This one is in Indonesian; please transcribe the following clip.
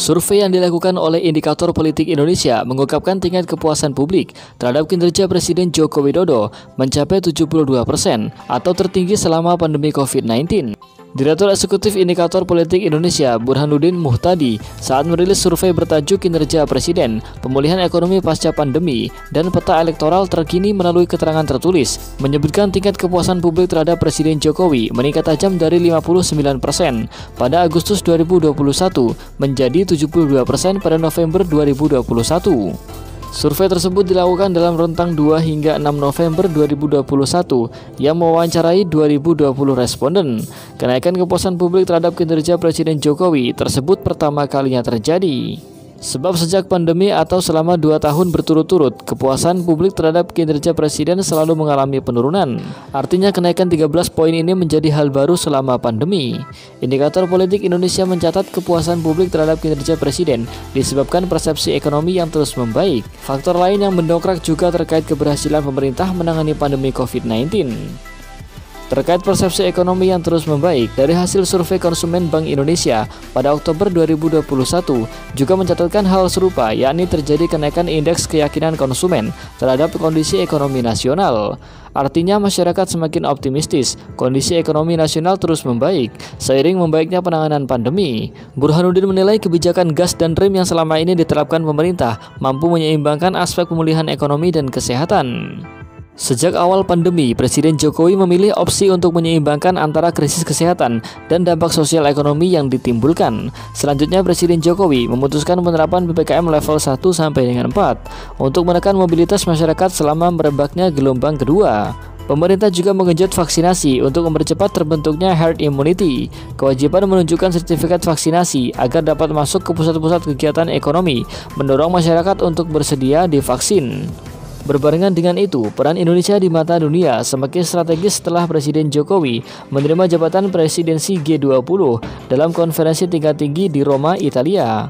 Survei yang dilakukan oleh Indikator Politik Indonesia mengungkapkan tingkat kepuasan publik terhadap kinerja Presiden Joko Widodo mencapai 72% atau tertinggi selama pandemi COVID-19. Direktur Eksekutif Indikator Politik Indonesia, Burhanuddin Muhtadi, saat merilis survei bertajuk Kinerja Presiden, Pemulihan Ekonomi Pasca Pandemi, dan Peta Elektoral Terkini melalui keterangan tertulis, menyebutkan tingkat kepuasan publik terhadap Presiden Jokowi meningkat tajam dari 59% pada Agustus 2021 menjadi 72% pada November 2021. Survei tersebut dilakukan dalam rentang 2 hingga 6 November 2021 yang mewawancarai 2020 responden. Kenaikan kepuasan publik terhadap kinerja Presiden Jokowi tersebut pertama kalinya terjadi. Sebab sejak pandemi atau selama 2 tahun berturut-turut, kepuasan publik terhadap kinerja Presiden selalu mengalami penurunan. Artinya kenaikan 13 poin ini menjadi hal baru selama pandemi. Indikator Politik Indonesia mencatat kepuasan publik terhadap kinerja Presiden disebabkan persepsi ekonomi yang terus membaik. Faktor lain yang mendongkrak juga terkait keberhasilan pemerintah menangani pandemi COVID-19. Terkait persepsi ekonomi yang terus membaik, dari hasil survei konsumen Bank Indonesia pada Oktober 2021 juga mencatatkan hal serupa, yakni terjadi kenaikan indeks keyakinan konsumen terhadap kondisi ekonomi nasional. Artinya masyarakat semakin optimistis, kondisi ekonomi nasional terus membaik, seiring membaiknya penanganan pandemi. Burhanuddin menilai kebijakan gas dan rem yang selama ini diterapkan pemerintah mampu menyeimbangkan aspek pemulihan ekonomi dan kesehatan. Sejak awal pandemi, Presiden Jokowi memilih opsi untuk menyeimbangkan antara krisis kesehatan dan dampak sosial ekonomi yang ditimbulkan. Selanjutnya, Presiden Jokowi memutuskan penerapan PPKM level 1 sampai dengan 4 untuk menekan mobilitas masyarakat selama merebaknya gelombang kedua. Pemerintah juga menggenjot vaksinasi untuk mempercepat terbentuknya herd immunity. Kewajiban menunjukkan sertifikat vaksinasi agar dapat masuk ke pusat-pusat kegiatan ekonomi, mendorong masyarakat untuk bersedia divaksin. Berbarengan dengan itu, peran Indonesia di mata dunia semakin strategis setelah Presiden Jokowi menerima jabatan presidensi G20 dalam konferensi tingkat tinggi di Roma, Italia.